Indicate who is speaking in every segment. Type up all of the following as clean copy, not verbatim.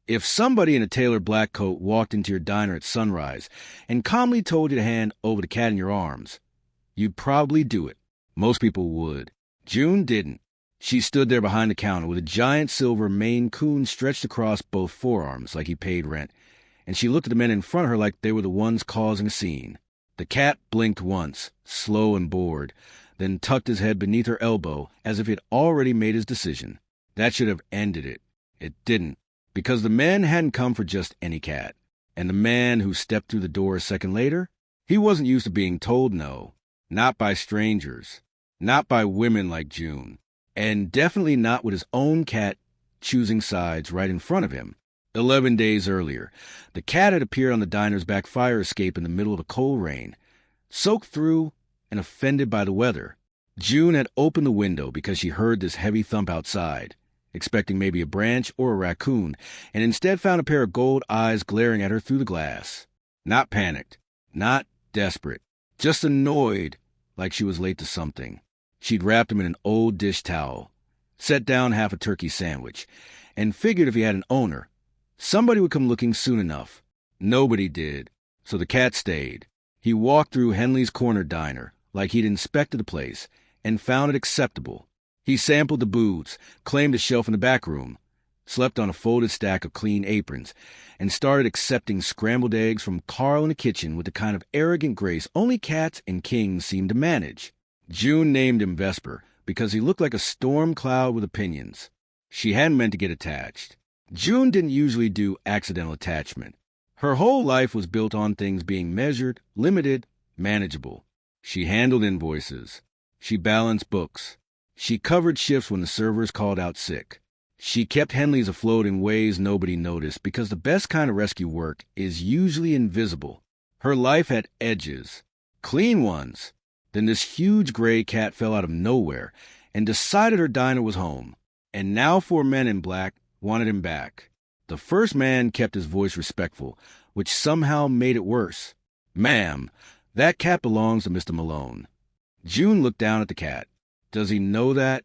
Speaker 1: If somebody in a tailored black coat walked into your diner at sunrise and calmly told you to hand over the cat in your arms, you'd probably do it. Most people would. June didn't. She stood there behind the counter with a giant silver Maine Coon stretched across both forearms like he paid rent, and she looked at the men in front of her like they were the ones causing a scene. The cat blinked once, slow and bored, then tucked his head beneath her elbow as if he had already made his decision. That should have ended it. It didn't, because the men hadn't come for just any cat. And the man who stepped through the door a second later, he wasn't used to being told no. Not by strangers. Not by women like June. And definitely not with his own cat choosing sides right in front of him. 11 days earlier, the cat had appeared on the diner's back fire escape in the middle of a cold rain, soaked through and offended by the weather. June had opened the window because she heard this heavy thump outside, expecting maybe a branch or a raccoon, and instead found a pair of gold eyes glaring at her through the glass. Not panicked, not desperate, just annoyed, like she was late to something. She'd wrapped him in an old dish towel, set down half a turkey sandwich, and figured if he had an owner, somebody would come looking soon enough. Nobody did, so the cat stayed. He walked through Henley's Corner Diner like he'd inspected the place and found it acceptable. He sampled the booze, claimed a shelf in the back room, slept on a folded stack of clean aprons, and started accepting scrambled eggs from Carl in the kitchen with the kind of arrogant grace only cats and kings seem to manage. June named him Vesper because he looked like a storm cloud with opinions. She hadn't meant to get attached. June didn't usually do accidental attachment. Her whole life was built on things being measured, limited, manageable. She handled invoices. She balanced books. She covered shifts when the servers called out sick. She kept Henley's afloat in ways nobody noticed because the best kind of rescue work is usually invisible. Her life had edges, clean ones. Then this huge gray cat fell out of nowhere and decided her diner was home. And now 4 men in black wanted him back. The first man kept his voice respectful, which somehow made it worse. "Ma'am, that cat belongs to Mr. Malone." June looked down at the cat. Does he know that?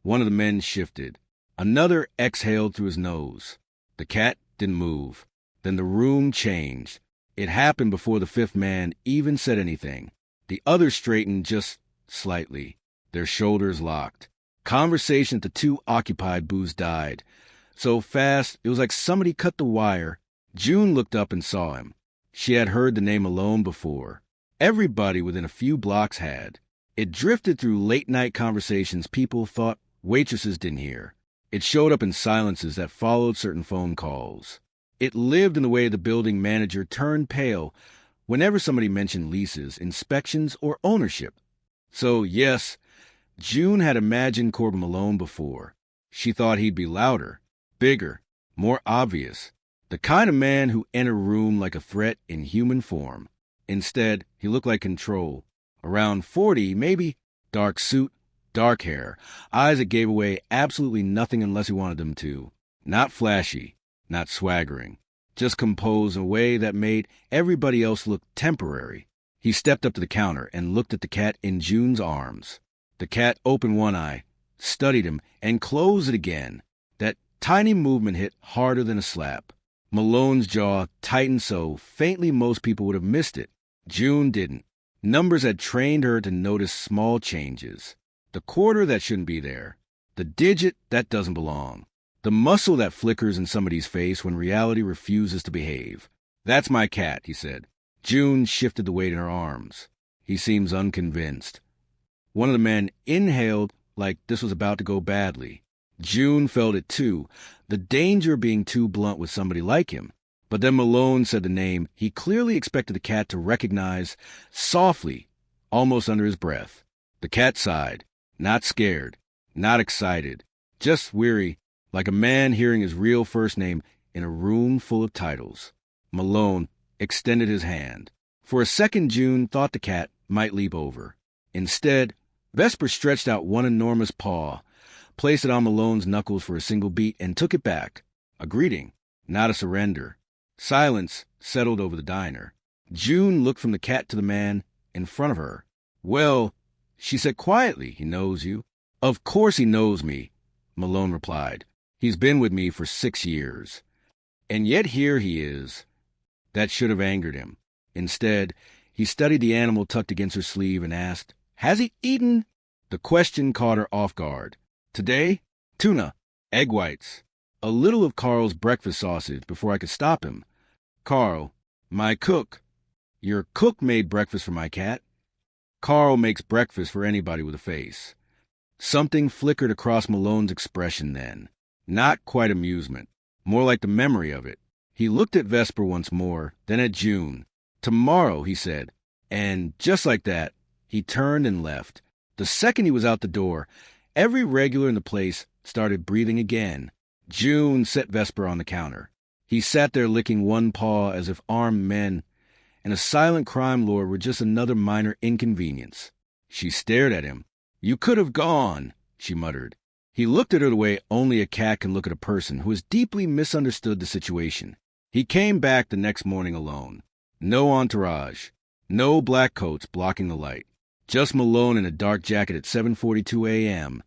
Speaker 1: One of the men shifted. Another exhaled through his nose. The cat didn't move. Then the room changed. It happened before the 5th man even said anything. The others straightened just slightly, their shoulders locked. Conversation at the 2 occupied booths died. So fast, it was like somebody cut the wire. June looked up and saw him. She had heard the name Malone before. Everybody within a few blocks had. It drifted through late-night conversations people thought waitresses didn't hear. It showed up in silences that followed certain phone calls. It lived in the way the building manager turned pale whenever somebody mentioned leases, inspections, or ownership. So, yes, June had imagined Corbin Malone before. She thought he'd be louder, bigger, more obvious. The kind of man who entered a room like a threat in human form. Instead, he looked like control. Around 40, maybe. Dark suit, dark hair, eyes that gave away absolutely nothing unless he wanted them to. Not flashy, not swaggering. Just composed in a way that made everybody else look temporary. He stepped up to the counter and looked at the cat in June's arms. The cat opened one eye, studied him, and closed it again. That tiny movement hit harder than a slap. Malone's jaw tightened so faintly most people would have missed it. June didn't. Numbers had trained her to notice small changes. The quarter that shouldn't be there. The digit that doesn't belong. The muscle that flickers in somebody's face when reality refuses to behave. "That's my cat," he said. June shifted the weight in her arms. He seems unconvinced. One of the men inhaled like this was about to go badly. June felt it too, the danger of being too blunt with somebody like him. But then Malone said the name he clearly expected the cat to recognize softly, almost under his breath. The cat sighed, not scared, not excited, just weary, like a man hearing his real first name in a room full of titles. Malone extended his hand. For a second, June thought the cat might leap over. Instead, Vesper stretched out one enormous paw, placed it on Malone's knuckles for a single beat, and took it back. A greeting, not a surrender. Silence settled over the diner. June looked from the cat to the man in front of her. "Well," she said quietly, "he knows you." "Of course he knows me," Malone replied. "He's been with me for 6 years." And yet here he is. That should have angered him. Instead, he studied the animal tucked against her sleeve and asked, "Has he eaten?" The question caught her off guard. Today, tuna, egg whites, a little of Carl's breakfast sausage before I could stop him. "Carl, my cook. Your cook made breakfast for my cat." Carl makes breakfast for anybody with a face. Something flickered across Malone's expression then. Not quite amusement, more like the memory of it. He looked at Vesper once more, then at June. "Tomorrow," he said. And just like that, he turned and left. The second he was out the door, every regular in the place started breathing again. June set Vesper on the counter. He sat there licking one paw as if armed men and a silent crime lord were just another minor inconvenience. She stared at him. "You could have gone," she muttered. He looked at her the way only a cat can look at a person who has deeply misunderstood the situation. He came back the next morning alone. No entourage. No black coats blocking the light. Just Malone in a dark jacket at 7:42 a.m.,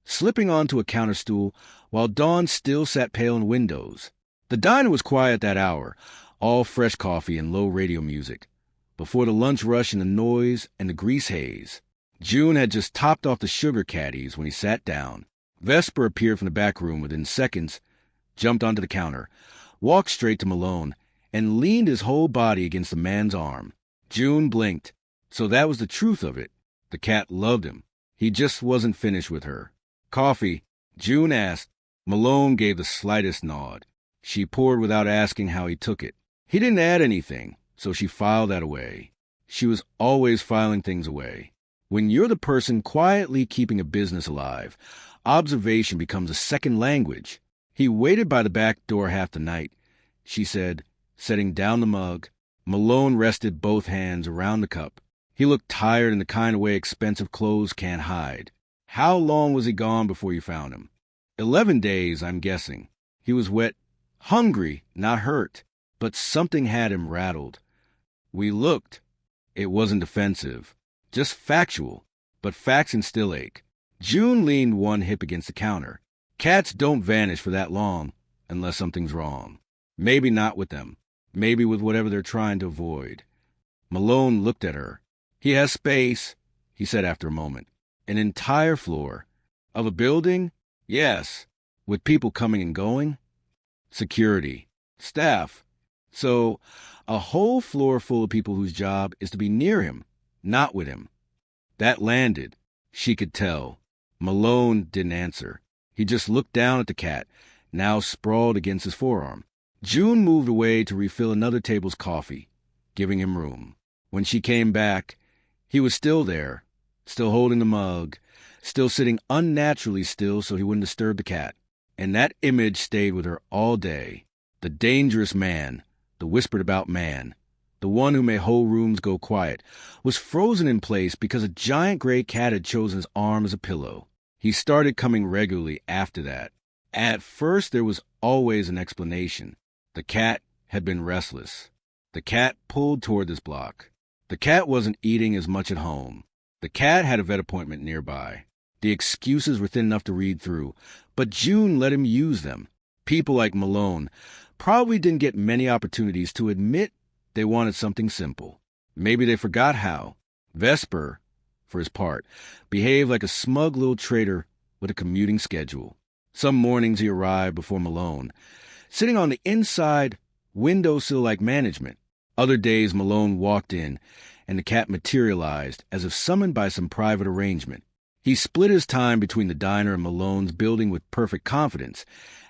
Speaker 1: slipping onto a counter stool while Dawn still sat pale in windows. The diner was quiet at that hour, all fresh coffee and low radio music, before the lunch rush and the noise and the grease haze. June had just topped off the sugar caddies when he sat down. Vesper appeared from the back room within seconds, jumped onto the counter, walked straight to Malone, and leaned his whole body against the man's arm. June blinked. So that was the truth of it. The cat loved him. He just wasn't finished with her. "Coffee?" June asked. Malone gave the slightest nod. She poured without asking how he took it. He didn't add anything, so she filed that away. She was always filing things away. When you're the person quietly keeping a business alive, observation becomes a second language. He waited by the back door half the night, she said, setting down the mug. Malone rested both hands around the cup. He looked tired in the kind of way expensive clothes can't hide. "How long was he gone before you found him?" 11 days, I'm guessing. He was wet, hungry, not hurt, but something had him rattled. We looked. It wasn't defensive, just factual, but facts can still ache. June leaned one hip against the counter. Cats don't vanish for that long unless something's wrong. Maybe not with them. Maybe with whatever they're trying to avoid. Malone looked at her. "He has space," he said after a moment. "An entire floor. Of a building? Yes. With people coming and going? Security. Staff. So, a whole floor full of people whose job is to be near him, not with him." That landed. She could tell. Malone didn't answer. He just looked down at the cat, now sprawled against his forearm. June moved away to refill another table's coffee, giving him room. When she came back, he was still there, still holding the mug, still sitting unnaturally still so he wouldn't disturb the cat. And that image stayed with her all day. The dangerous man, the whispered about man, the one who made whole rooms go quiet, was frozen in place because a giant gray cat had chosen his arm as a pillow. He started coming regularly after that. At first, there was always an explanation. The cat had been restless. The cat pulled toward this block. The cat wasn't eating as much at home. The cat had a vet appointment nearby. The excuses were thin enough to read through, but June let him use them. People like Malone probably didn't get many opportunities to admit they wanted something simple. Maybe they forgot how. Vesper, for his part, behaved like a smug little traitor with a commuting schedule. Some mornings he arrived before Malone, sitting on the inside windowsill like management. Other days Malone walked in, and the cat materialized as if summoned by some private arrangement. He split his time between the diner and Malone's building with perfect confidence,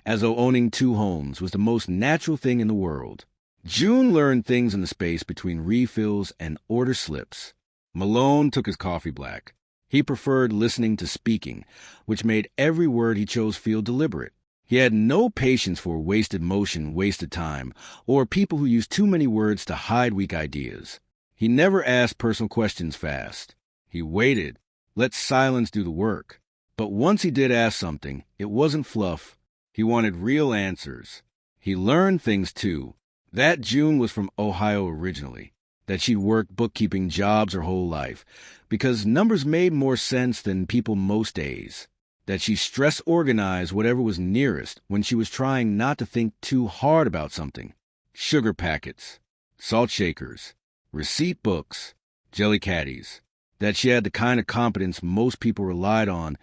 Speaker 1: as though owning two homes was the most natural thing in the world. June learned things in the space between refills and order slips. Malone took his coffee black. He preferred listening to speaking, which made every word he chose feel deliberate. He had no patience for wasted motion, wasted time, or people who used too many words to hide weak ideas. He never asked personal questions fast. He waited, let silence do the work. But once he did ask something, it wasn't fluff. He wanted real answers. He learned things, too. That June was from Ohio originally, that she'd worked bookkeeping jobs her whole life, because numbers made more sense than people most days. that she stress-organized whatever was nearest when she was trying not to think too hard about something. Sugar packets, salt shakers, receipt books, jelly caddies. That she had the kind of competence most people relied on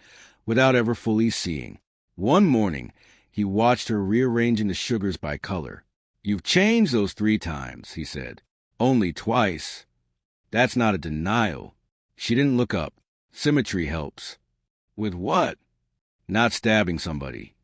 Speaker 1: without ever fully seeing. One morning, he watched her rearranging the sugars by color. "You've changed those 3 times," he said. "Only twice." That's not a denial. She didn't look up. Symmetry helps. With what? Not stabbing somebody.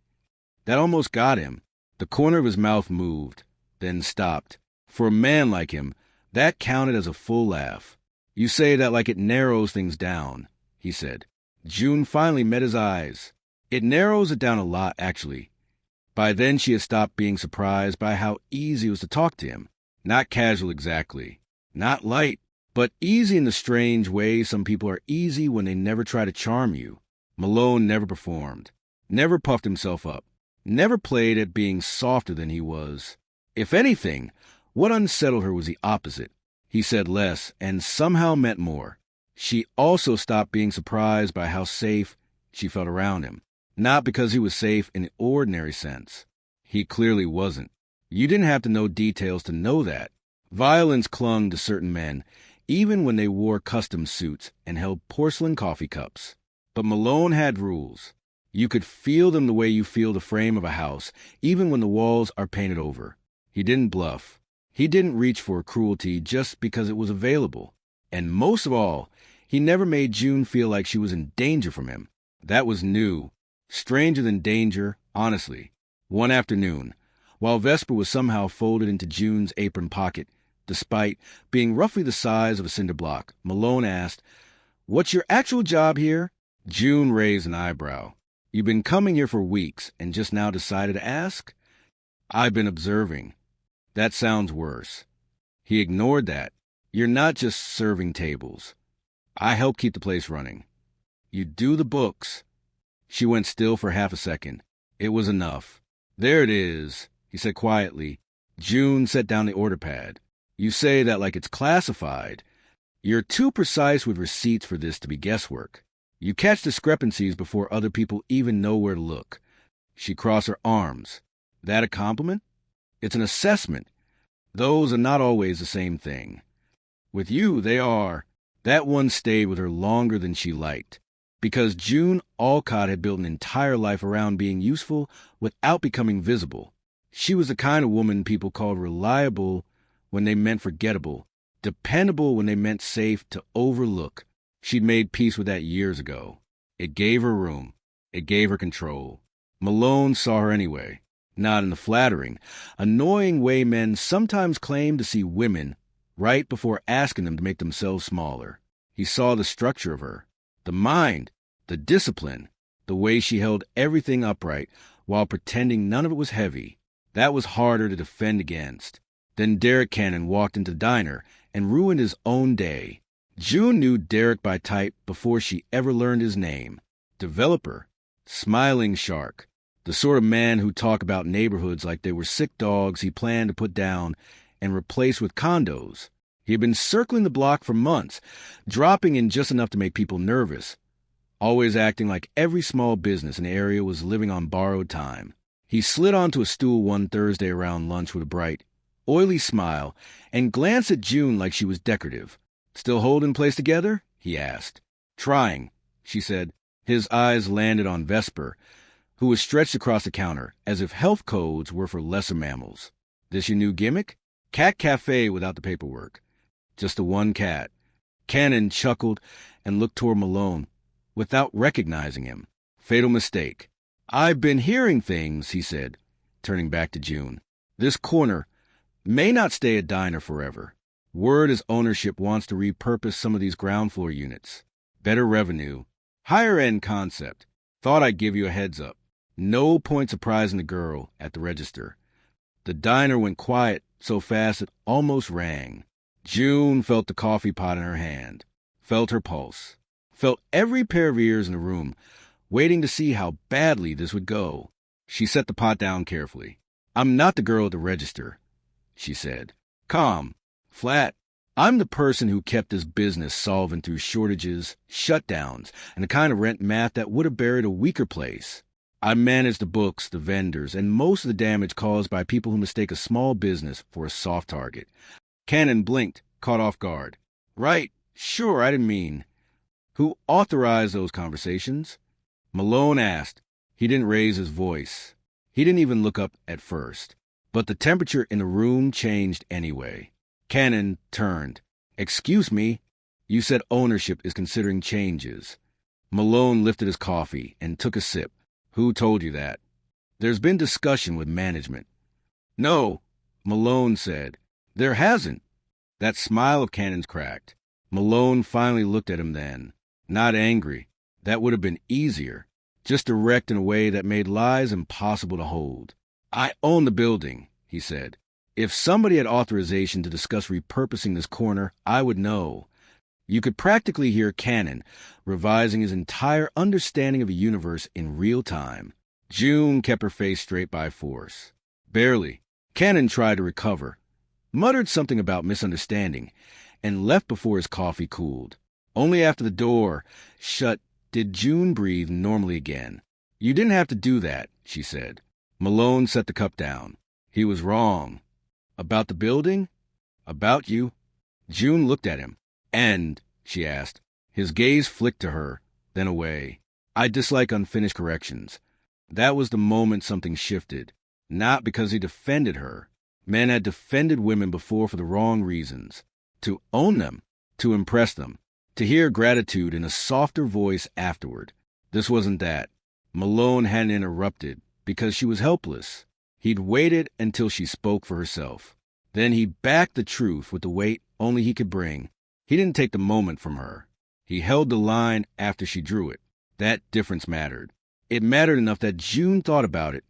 Speaker 1: That almost got him. The corner of his mouth moved, then stopped. For a man like him, that counted as a full laugh. "You say that like it narrows things down," he said. June finally met his eyes. "It narrows it down a lot, actually." By then she had stopped being surprised by how easy it was to talk to him. Not casual exactly. Not light, but easy in the strange way some people are easy when they never try to charm you. Malone never performed. Never puffed himself up. Never played at being softer than he was. If anything, what unsettled her was the opposite. He said less and somehow meant more. She also stopped being surprised by how safe she felt around him. Not because he was safe in the ordinary sense. He clearly wasn't. You didn't have to know details to know that. Violence clung to certain men, even when they wore custom suits and held porcelain coffee cups. But Malone had rules. You could feel them the way you feel the frame of a house, even when the walls are painted over. He didn't bluff. He didn't reach for cruelty just because it was available. And most of all, he never made June feel like she was in danger from him. That was new. Stranger than danger, honestly. One afternoon, while Vesper was somehow folded into June's apron pocket, despite being roughly the size of a cinder block, Malone asked, "What's your actual job here?" June raised an eyebrow. "You've been coming here for weeks and just now decided to ask?" "I've been observing." "That sounds worse." He ignored that. "You're not just serving tables. I help keep the place running." "You do the books." She went still for half a second. It was enough. "There it is," he said quietly. June set down the order pad. "You say that like it's classified. You're too precise with receipts for this to be guesswork. You catch discrepancies before other people even know where to look." She crossed her arms. "That a compliment?" "It's an assessment. Those are not always the same thing." "With you, they are." That one stayed with her longer than she liked. Because June Alcott had built an entire life around being useful without becoming visible. She was the kind of woman people called reliable when they meant forgettable, dependable when they meant safe to overlook. She'd made peace with that years ago. It gave her room. It gave her control. Malone saw her anyway. Not in the flattering, annoying way men sometimes claim to see women right before asking them to make themselves smaller. He saw the structure of her. The mind, the discipline, the way she held everything upright while pretending none of it was heavy. That was harder to defend against. Then Derek Cannon walked into the diner and ruined his own day. June knew Derek by type before she ever learned his name. Developer, smiling shark, the sort of man who talked about neighborhoods like they were sick dogs he planned to put down and replace with condos. He had been circling the block for months, dropping in just enough to make people nervous, always acting like every small business in the area was living on borrowed time. He slid onto a stool one Thursday around lunch with a bright, oily smile and glanced at June like she was decorative. "Still holding place together?" he asked. "Trying," she said. His eyes landed on Vesper, who was stretched across the counter, as if health codes were for lesser mammals. "This your new gimmick?" "Cat cafe without the paperwork. Just the one cat." Cannon chuckled and looked toward Malone, without recognizing him. "Fatal mistake." "I've been hearing things," he said, turning back to June. "This corner may not stay a diner forever. Word is ownership wants to repurpose some of these ground floor units. Better revenue. Higher-end concept. Thought I'd give you a heads up. No point surprising the girl at the register." The diner went quiet so fast it almost rang. June felt the coffee pot in her hand, felt her pulse, felt every pair of ears in the room, waiting to see how badly this would go. She set the pot down carefully. "I'm not the girl at the register," she said. Calm, flat, I'm the person who kept this business solvent through shortages, shutdowns, and the kind of rent math that would have buried a weaker place. I manage the books, the vendors, and most of the damage caused by people who mistake a small business for a soft target. Cannon blinked, caught off guard. Right, sure, I didn't mean. Who authorized those conversations? Malone asked. He didn't raise his voice. He didn't even look up at first. But the temperature in the room changed anyway. Cannon turned. Excuse me, you said ownership is considering changes. Malone lifted his coffee and took a sip. Who told you that? There's been discussion with management. No, Malone said. There hasn't. That smile of Cannon's cracked. Malone finally looked at him then. Not angry. That would have been easier. Just direct in a way that made lies impossible to hold. I own the building, he said. If somebody had authorization to discuss repurposing this corner, I would know. You could practically hear Cannon revising his entire understanding of the universe in real time. June kept her face straight by force. Barely. Cannon tried to recover, muttered something about misunderstanding, and left before his coffee cooled. Only after the door shut did June breathe normally again. You didn't have to do that, she said. Malone set the cup down. He was wrong. About the building? About you? June looked at him. And, she asked. His gaze flicked to her, then away. I dislike unfinished corrections. That was the moment something shifted. Not because he defended her. Men had defended women before for the wrong reasons. To own them, to impress them, to hear gratitude in a softer voice afterward. This wasn't that. Malone hadn't interrupted because she was helpless. He'd waited until she spoke for herself. Then he backed the truth with the weight only he could bring. He didn't take the moment from her. He held the line after she drew it. That difference mattered. It mattered enough that June thought about it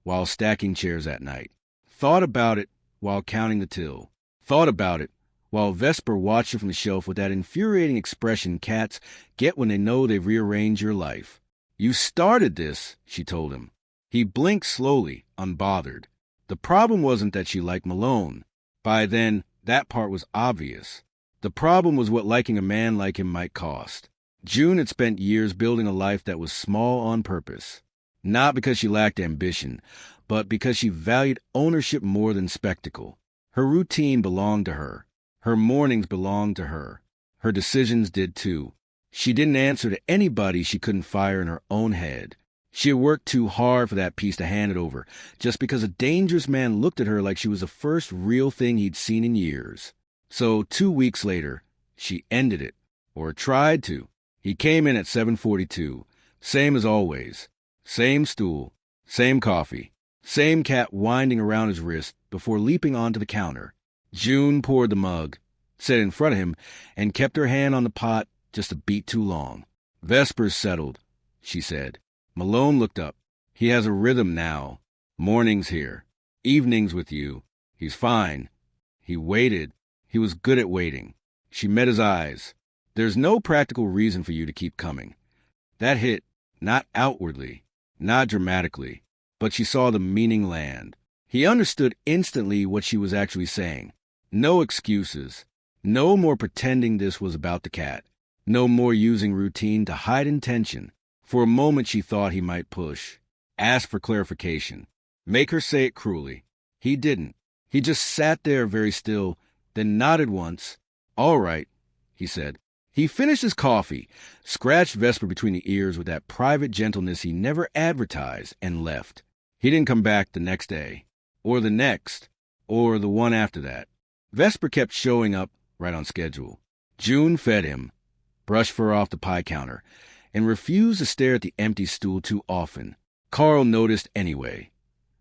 Speaker 1: while stacking chairs at night. Thought about it while counting the till. Thought about it while Vesper watched her from the shelf with that infuriating expression cats get when they know they've rearranged your life. You started this, she told him. He blinked slowly, unbothered. The problem wasn't that she liked Malone. By then, that part was obvious. The problem was what liking a man like him might cost. June had spent years building a life that was small on purpose. Not because she lacked ambition, but because she valued ownership more than spectacle. Her routine belonged to her. Her mornings belonged to her. Her decisions did too. She didn't answer to anybody she couldn't fire in her own head. She had worked too hard for that piece to hand it over, just because a dangerous man looked at her like she was the first real thing he'd seen in years. So 2 weeks later, she ended it, or tried to. He came in at 7:42, same as always. Same stool, same coffee, same cat winding around his wrist before leaping onto the counter. June poured the mug, set it in front of him, and kept her hand on the pot just a beat too long. Vesper's settled, she said. Malone looked up. He has a rhythm now. Mornings here, evenings with you. He's fine. He waited. He was good at waiting. She met his eyes. There's no practical reason for you to keep coming. That hit, not outwardly, not dramatically, but she saw the meaning land. He understood instantly what she was actually saying. No excuses. No more pretending this was about the cat. No more using routine to hide intention. For a moment she thought he might push, ask for clarification, make her say it cruelly. He didn't. He just sat there very still, then nodded once. All right, he said. He finished his coffee, scratched Vesper between the ears with that private gentleness he never advertised, and left. He didn't come back the next day, or the next, or the one after that. Vesper kept showing up right on schedule. June fed him, brushed fur off the pie counter, and refused to stare at the empty stool too often. Carl noticed anyway,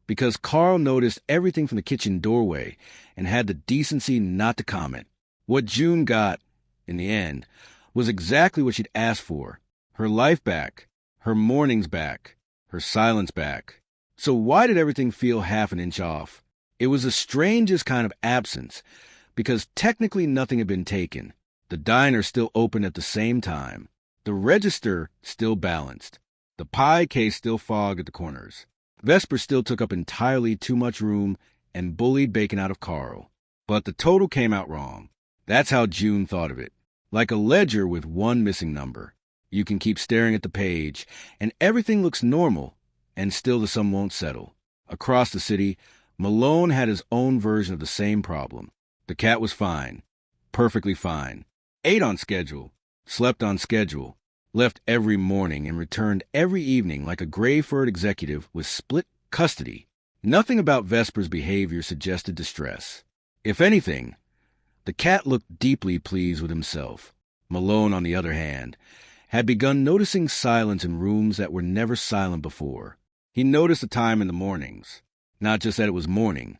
Speaker 1: because Carl noticed everything from the kitchen doorway and had the decency not to comment. What June got, in the end, was exactly what she'd asked for. Her life back, her mornings back, her silence back. So why did everything feel half an inch off? It was the strangest kind of absence, because technically nothing had been taken. The diner still opened at the same time. The register still balanced. The pie case still fogged at the corners. Vesper still took up entirely too much room and bullied bacon out of Carl. But the total came out wrong. That's how June thought of it. Like a ledger with one missing number. You can keep staring at the page, and everything looks normal, and still the sum won't settle. Across the city, Malone had his own version of the same problem. The cat was fine. Perfectly fine. Ate on schedule. Slept on schedule. Left every morning and returned every evening like a gray-furred executive with split custody. Nothing about Vesper's behavior suggested distress. If anything, the cat looked deeply pleased with himself. Malone, on the other hand, had begun noticing silence in rooms that were never silent before. He noticed the time in the mornings. Not just that it was morning,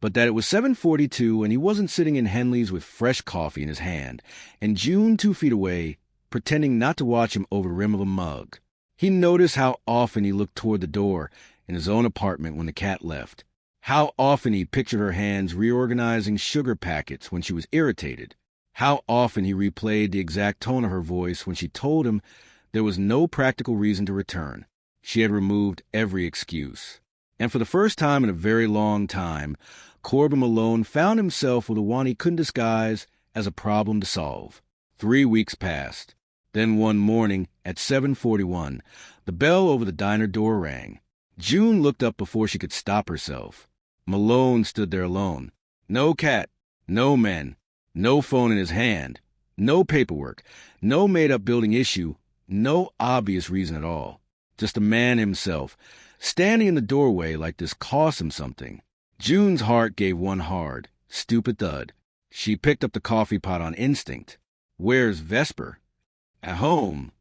Speaker 1: but that it was 7:42 and he wasn't sitting in Henley's with fresh coffee in his hand, and June 2 feet away, pretending not to watch him over the rim of a mug. He noticed how often he looked toward the door in his own apartment when the cat left. How often he pictured her hands reorganizing sugar packets when she was irritated. How often he replayed the exact tone of her voice when she told him there was no practical reason to return. She had removed every excuse. And for the first time in a very long time, Corbin Malone found himself with the one he couldn't disguise as a problem to solve. 3 weeks passed. Then one morning at 7:41, the bell over the diner door rang. June looked up before she could stop herself. Malone stood there alone. No cat, no men, no phone in his hand, no paperwork, no made-up building issue, no obvious reason at all. Just a man himself, standing in the doorway like this cost him something. June's heart gave one hard, stupid thud. She picked up the coffee pot on instinct. Where's Vesper? At home.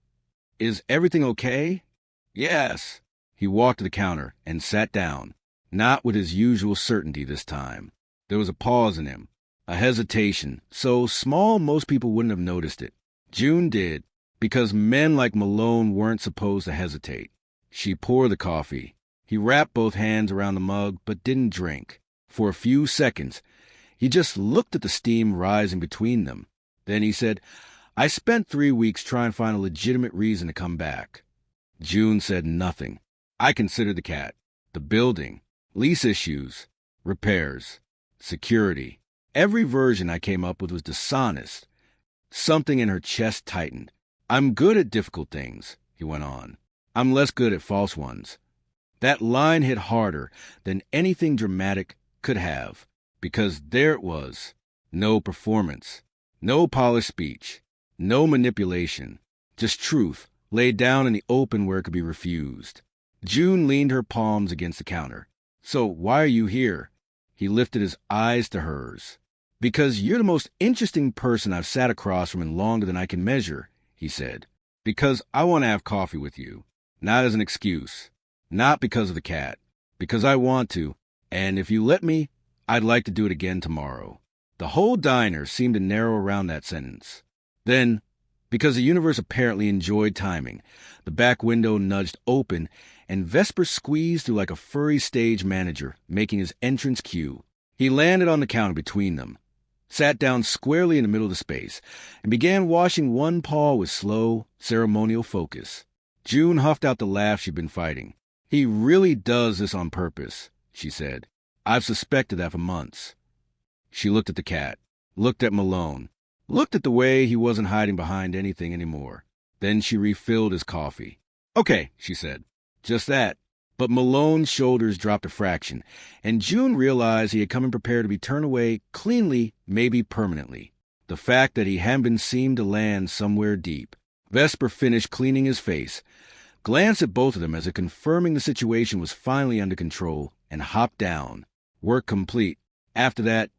Speaker 1: Is everything okay? Yes. He walked to the counter and sat down, not with his usual certainty this time. There was a pause in him, a hesitation, so small most people wouldn't have noticed it. June did, because men like Malone weren't supposed to hesitate. She poured the coffee. He wrapped both hands around the mug, but didn't drink. For a few seconds, he just looked at the steam rising between them. Then he said, I spent 3 weeks trying to find a legitimate reason to come back. June said nothing. I considered the cat, the building, lease issues, repairs, security. Every version I came up with was dishonest. Something in her chest tightened. I'm good at difficult things, he went on. I'm less good at false ones. That line hit harder than anything dramatic could have, because there it was. No performance, no polished speech, no manipulation, just truth laid down in the open where it could be refused. June leaned her palms against the counter. So why are you here? He lifted his eyes to hers. Because you're the most interesting person I've sat across from in longer than I can measure, he said. Because I want to have coffee with you. Not as an excuse. Not because of the cat. Because I want to. And if you let me, I'd like to do it again tomorrow. The whole diner seemed to narrow around that sentence. Then, because the universe apparently enjoyed timing, the back window nudged open, and Vesper squeezed through like a furry stage manager, making his entrance cue. He landed on the counter between them, sat down squarely in the middle of the space, and began washing one paw with slow, ceremonial focus. June huffed out the laugh she'd been fighting. He really does this on purpose, she said. I've suspected that for months. She looked at the cat, looked at Malone, looked at the way he wasn't hiding behind anything anymore. Then she refilled his coffee. Okay, she said. Just that. But Malone's shoulders dropped a fraction, and June realized he had come in prepared to be turned away cleanly, maybe permanently. The fact that he hadn't been seen to land somewhere deep. Vesper finished cleaning his face, glanced at both of them as if confirming the situation was finally under control, and hopped down. Work complete. After that,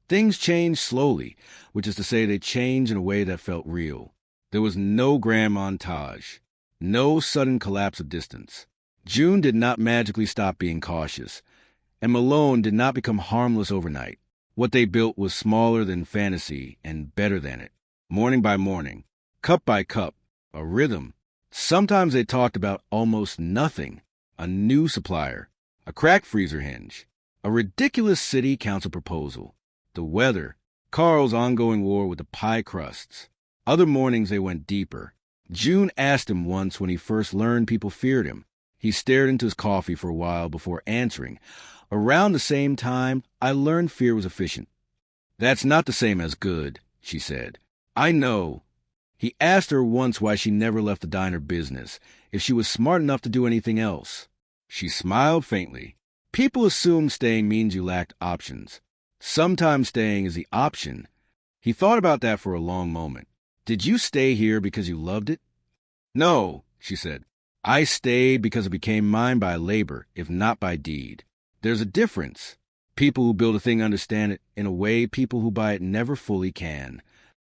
Speaker 1: things changed slowly, which is to say they changed in a way that felt real. There was no grand montage, no sudden collapse of distance. June did not magically stop being cautious, and Malone did not become harmless overnight. What they built was smaller than fantasy and better than it. Morning by morning, cup by cup, a rhythm. Sometimes they talked about almost nothing. A new supplier, a cracked freezer hinge, a ridiculous city council proposal, the weather, Carl's ongoing war with the pie crusts. Other mornings they went deeper. June asked him once when he first learned people feared him. He stared into his coffee for a while before answering. Around the same time, I learned fear was efficient. That's not the same as good, she said. I know. He asked her once why she never left the diner business, if she was smart enough to do anything else. She smiled faintly. People assume staying means you lacked options. Sometimes staying is the option. He thought about that for a long moment. Did you stay here because you loved it? No, she said. I stayed because it became mine by labor, if not by deed. There's a difference. People who build a thing understand it in a way people who buy it never fully can.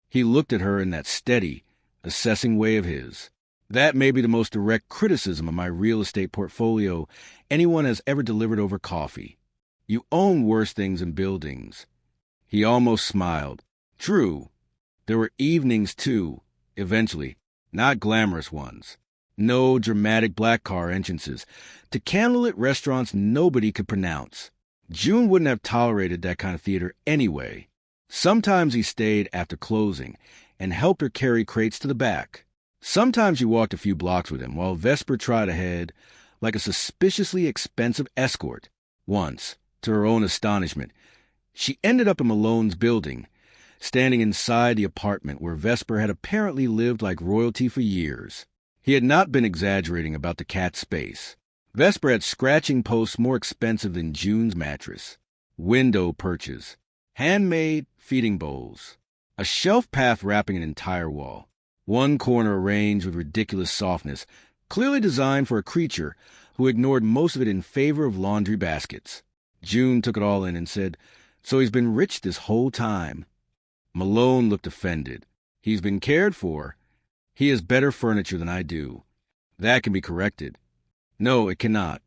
Speaker 1: He looked at her in that steady, assessing way of his. That may be the most direct criticism of my real estate portfolio anyone has ever delivered over coffee. You own worse things than buildings. He almost smiled. True. There were evenings, too, eventually, not glamorous ones. No dramatic black car entrances to candlelit restaurants nobody could pronounce. June wouldn't have tolerated that kind of theater anyway. Sometimes he stayed after closing and helped her carry crates to the back. Sometimes she walked a few blocks with him while Vesper trotted ahead like a suspiciously expensive escort. Once, to her own astonishment, she ended up in Malone's building, standing inside the apartment where Vesper had apparently lived like royalty for years. He had not been exaggerating about the cat's space. Vesper had scratching posts more expensive than June's mattress, window perches, handmade feeding bowls, a shelf path wrapping an entire wall, one corner arranged with ridiculous softness, clearly designed for a creature who ignored most of it in favor of laundry baskets. June took it all in and said, "So he's been rich this whole time." Malone looked offended. "He's been cared for. He has better furniture than I do. That can be corrected." "No, it cannot."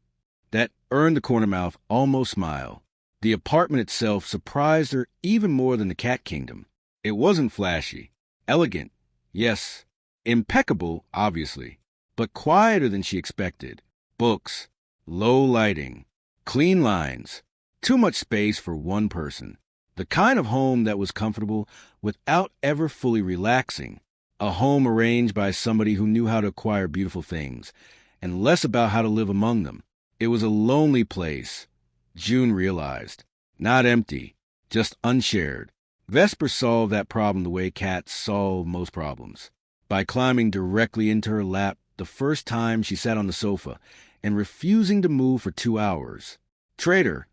Speaker 1: That earned the corner mouth almost smile. The apartment itself surprised her even more than the Cat Kingdom. It wasn't flashy. Elegant, yes. Impeccable, obviously. But quieter than she expected. Books, low lighting, clean lines, too much space for one person. The kind of home that was comfortable without ever fully relaxing. A home arranged by somebody who knew how to acquire beautiful things, and less about how to live among them. It was a lonely place, June realized. Not empty, just unshared. Vesper solved that problem the way cats solve most problems. By climbing directly into her lap the first time she sat on the sofa and refusing to move for 2 hours. "Traitor,"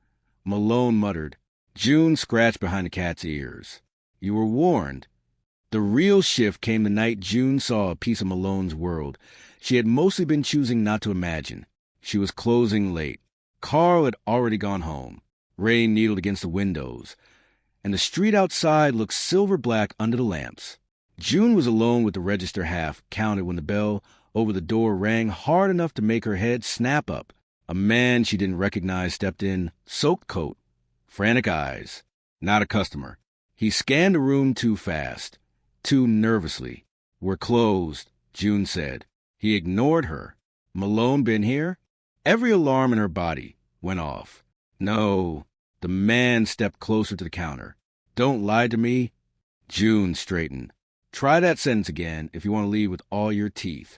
Speaker 1: Malone muttered. June scratched behind the cat's ears. "You were warned." The real shift came the night June saw a piece of Malone's world she had mostly been choosing not to imagine. She was closing late. Carl had already gone home. Rain needled against the windows, and the street outside looked silver-black under the lamps. June was alone with the register half counted when the bell over the door rang hard enough to make her head snap up. A man she didn't recognize stepped in, soaked coat, frantic eyes. Not a customer. He scanned the room too fast, too nervously. "We're closed," June said. He ignored her. "Malone been here?" Every alarm in her body went off. "No." The man stepped closer to the counter. "Don't lie to me." June straightened. "Try that sentence again if you want to leave with all your teeth."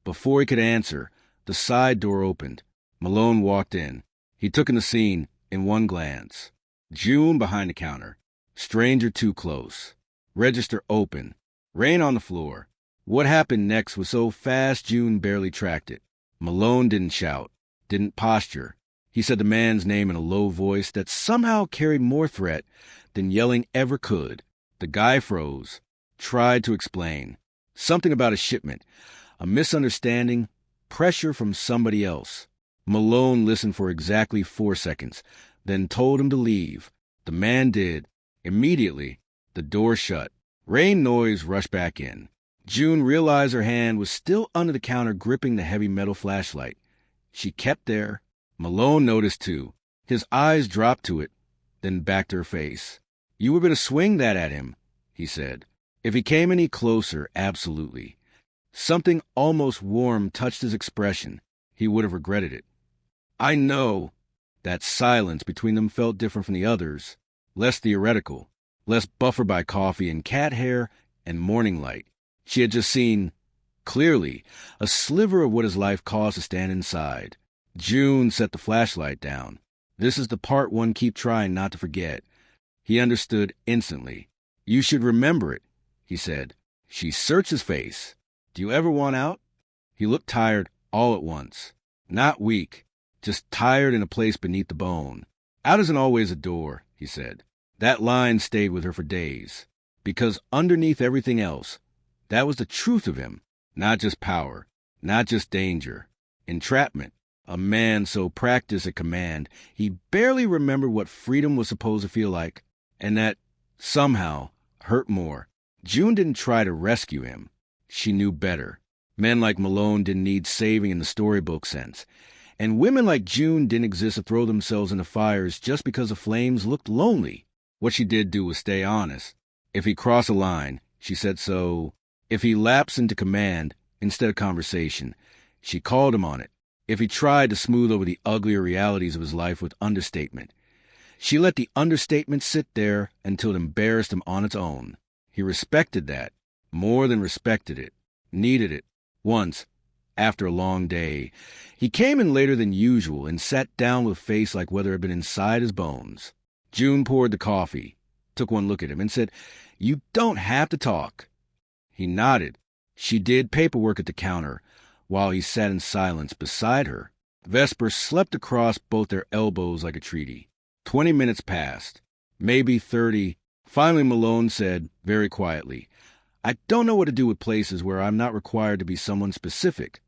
Speaker 1: Before he could answer, the side door opened. Malone walked in. He took in the scene in one glance. June behind the counter. Stranger too close. Register open. Rain on the floor. What happened next was so fast June barely tracked it. Malone didn't shout, didn't posture. He said the man's name in a low voice that somehow carried more threat than yelling ever could. The guy froze, tried to explain. Something about a shipment, a misunderstanding, pressure from somebody else. Malone listened for exactly 4 seconds, then told him to leave. The man did. Immediately, the door shut. Rain noise rushed back in. June realized her hand was still under the counter gripping the heavy metal flashlight. She kept there. Malone noticed too. His eyes dropped to it, then back to her face. "You were going to swing that at him," he said. If he came any closer, absolutely. Something almost warm touched his expression. He would have regretted it. "I know." That silence between them felt different from the others. Less theoretical, less buffered by coffee and cat hair and morning light. She had just seen, clearly, a sliver of what his life caused to stand inside. June set the flashlight down. This is the part one keep trying not to forget. He understood instantly. You should remember it, he said. She searched his face. Do you ever want out? He looked tired all at once. Not weak, just tired in a place beneath the bone. Out isn't always a door, he said. That line stayed with her for days. Because underneath everything else, that was the truth of him. Not just power, not just danger. Entrapment. A man so practiced at command, he barely remembered what freedom was supposed to feel like, and that, somehow, hurt more. June didn't try to rescue him. She knew better. Men like Malone didn't need saving in the storybook sense. And women like June didn't exist to throw themselves into fires just because the flames looked lonely. What she did do was stay honest. If he crossed a line, she said so. If he lapsed into command instead of conversation, she called him on it. If he tried to smooth over the uglier realities of his life with understatement, she let the understatement sit there until it embarrassed him on its own. He respected that, more than respected it, needed it. Once, after a long day, he came in later than usual and sat down with a face like whether it had been inside his bones. June poured the coffee, took one look at him, and said, "You don't have to talk." He nodded. She did paperwork at the counter, while he sat in silence beside her. Vesper slept across both their elbows like a treaty. 20 minutes passed, maybe 30. Finally, Malone said, very quietly, "I don't know what to do with places where I'm not required to be someone specific."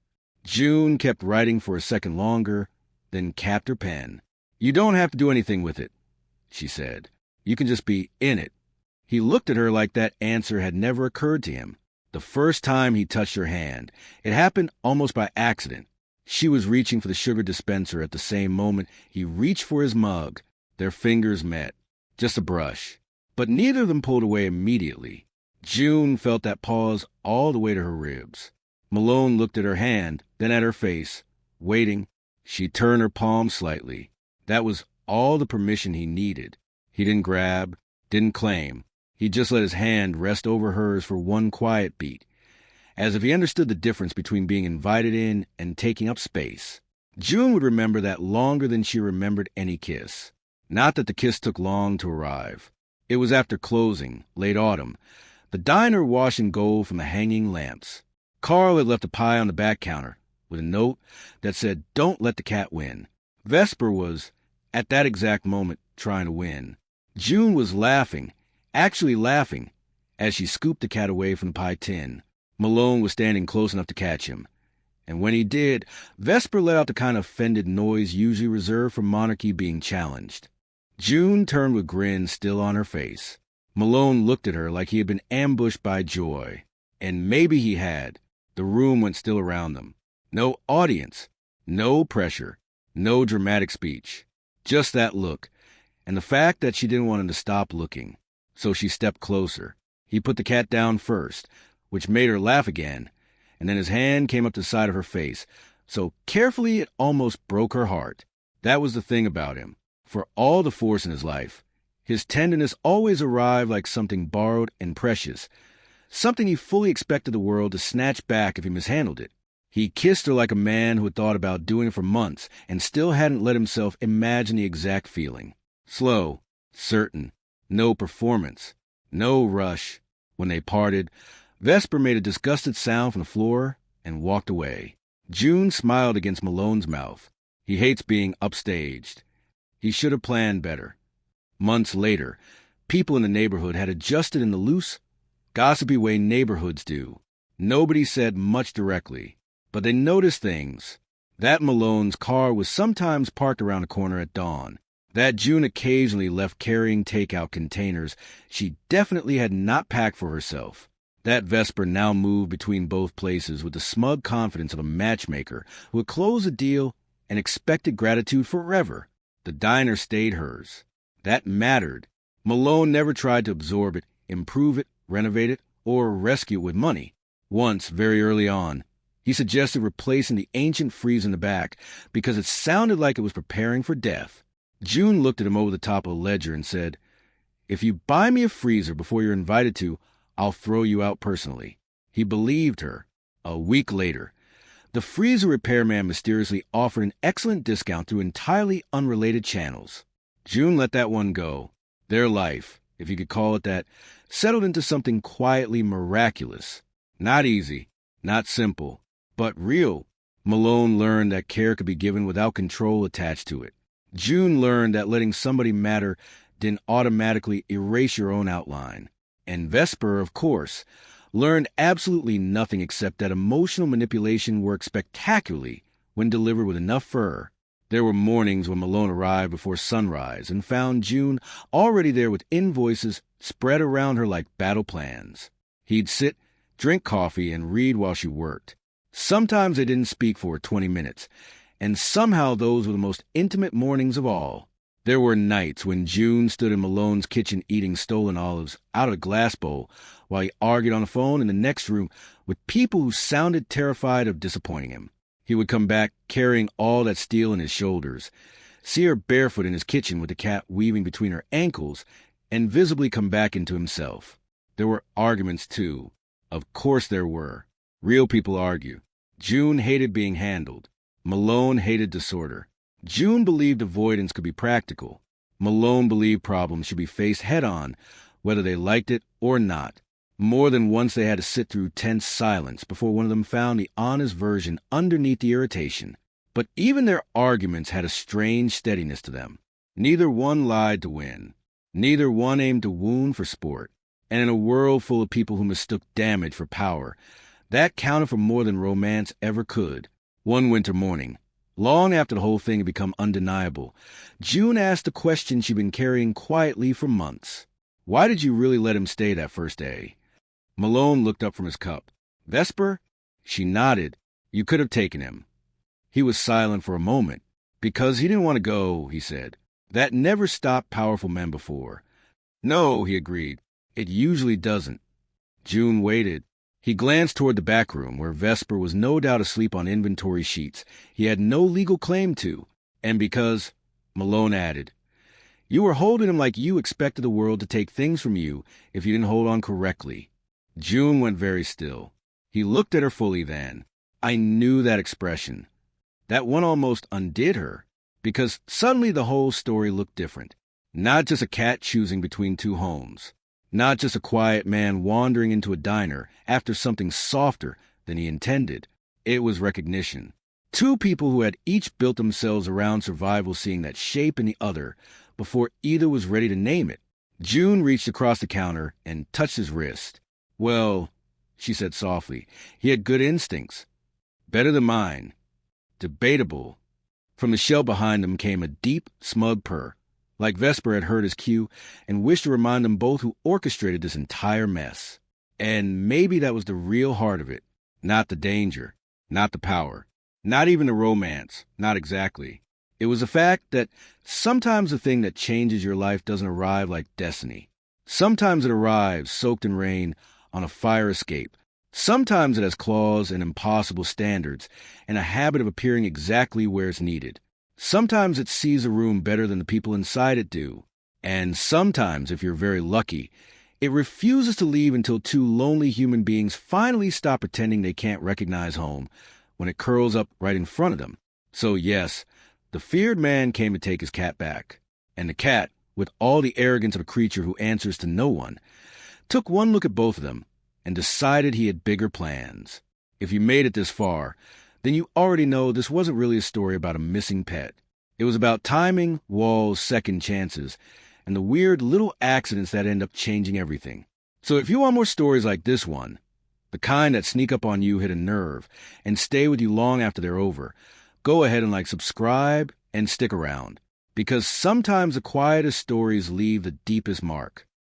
Speaker 1: June kept writing for a second longer, then capped her pen. "You don't have to do anything with it," she said. "You can just be in it." He looked at her like that answer had never occurred to him. The first time he touched her hand, it happened almost by accident. She was reaching for the sugar dispenser at the same moment he reached for his mug. Their fingers met. Just a brush. But neither of them pulled away immediately. June felt that pause all the way to her ribs. Malone looked at her hand, then at her face, waiting. She turned her palm slightly. That was all the permission he needed. He didn't grab, didn't claim. He just let his hand rest over hers for one quiet beat, as if he understood the difference between being invited in and taking up space. June would remember that longer than she remembered any kiss. Not that the kiss took long to arrive. It was after closing, late autumn, the diner washing gold from the hanging lamps. Carl had left a pie on the back counter with a note that said, "Don't let the cat win." Vesper was, at that exact moment, trying to win. June was laughing, actually laughing, as she scooped the cat away from the pie tin. Malone was standing close enough to catch him. And when he did, Vesper let out the kind of offended noise usually reserved for monarchy being challenged. June turned with grin still on her face. Malone looked at her like he had been ambushed by joy. And maybe he had. The room went still around them. No audience. No pressure. No dramatic speech. Just that look. And the fact that she didn't want him to stop looking. So she stepped closer. He put the cat down first, which made her laugh again, and then his hand came up to the side of her face, so carefully it almost broke her heart. That was the thing about him. For all the force in his life, his tenderness always arrived like something borrowed and precious, something he fully expected the world to snatch back if he mishandled it. He kissed her like a man who had thought about doing it for months and still hadn't let himself imagine the exact feeling. Slow, certain, no performance, no rush. When they parted, Vesper made a disgusted sound from the floor and walked away. June smiled against Malone's mouth. He hates being upstaged. He should have planned better. Months later, people in the neighborhood had adjusted in the loose, gossipy way neighborhoods do. Nobody said much directly, but they noticed things. That Malone's car was sometimes parked around the corner at dawn. That June occasionally left carrying takeout containers she definitely had not packed for herself. That Vesper now moved between both places with the smug confidence of a matchmaker who had closed a deal and expected gratitude forever. The diner stayed hers. That mattered. Malone never tried to absorb it, improve it, renovate it, or rescue it with money. Once, very early on, he suggested replacing the ancient freezer in the back because it sounded like it was preparing for death. June looked at him over the top of a ledger and said, "If you buy me a freezer before you're invited to, I'll throw you out personally." He believed her. A week later, the freezer repairman mysteriously offered an excellent discount through entirely unrelated channels. June let that one go. Their life, if you could call it that, settled into something quietly miraculous. Not easy, not simple, but real. Malone learned that care could be given without control attached to it. June learned that letting somebody matter didn't automatically erase your own outline. And Vesper, of course, learned absolutely nothing except that emotional manipulation works spectacularly when delivered with enough fur. There were mornings when Malone arrived before sunrise and found June already there with invoices spread around her like battle plans. He'd sit, drink coffee, and read while she worked. Sometimes they didn't speak for 20 minutes, and somehow those were the most intimate mornings of all. There were nights when June stood in Malone's kitchen eating stolen olives out of a glass bowl while he argued on the phone in the next room with people who sounded terrified of disappointing him. He would come back carrying all that steel on his shoulders, see her barefoot in his kitchen with the cat weaving between her ankles, and visibly come back into himself. There were arguments, too. Of course there were. Real people argue. June hated being handled. Malone hated disorder. June believed avoidance could be practical. Malone believed problems should be faced head-on, whether they liked it or not. More than once they had to sit through tense silence before one of them found the honest version underneath the irritation. But even their arguments had a strange steadiness to them. Neither one lied to win. Neither one aimed to wound for sport. And in a world full of people who mistook damage for power, that counted for more than romance ever could. One winter morning, long after the whole thing had become undeniable, June asked a question she'd been carrying quietly for months. Why did you really let him stay that first day? Malone looked up from his cup. Vesper? She nodded. You could have taken him. He was silent for a moment. Because he didn't want to go, he said. That never stopped powerful men before. No, he agreed. It usually doesn't. June waited. He glanced toward the back room, where Vesper was no doubt asleep on inventory sheets he had no legal claim to, and because, Malone added, you were holding him like you expected the world to take things from you if you didn't hold on correctly. June went very still. He looked at her fully then. I knew that expression. That one almost undid her, because suddenly the whole story looked different. Not just a cat choosing between two homes. Not just a quiet man wandering into a diner after something softer than he intended. It was recognition. Two people who had each built themselves around survival seeing that shape in the other before either was ready to name it. June reached across the counter and touched his wrist. Well, she said softly, he had good instincts. Better than mine. Debatable. From the shell behind them came a deep, smug purr, like Vesper had heard his cue and wished to remind them both who orchestrated this entire mess. And maybe that was the real heart of it. Not the danger, not the power, not even the romance, not exactly. It was the fact that sometimes the thing that changes your life doesn't arrive like destiny. Sometimes it arrives soaked in rain on a fire escape. Sometimes it has claws and impossible standards and a habit of appearing exactly where it's needed. Sometimes it sees a room better than the people inside it do. And sometimes, if you're very lucky, it refuses to leave until two lonely human beings finally stop pretending they can't recognize home when it curls up right in front of them. So yes, the feared man came to take his cat back. And the cat, with all the arrogance of a creature who answers to no one, took one look at both of them and decided he had bigger plans. If you made it this far, then you already know this wasn't really a story about a missing pet. It was about timing, walls, second chances, and the weird little accidents that end up changing everything. So if you want more stories like this one, the kind that sneak up on you, hit a nerve, and stay with you long after they're over, go ahead and subscribe and stick around. Because sometimes the quietest stories leave the deepest mark.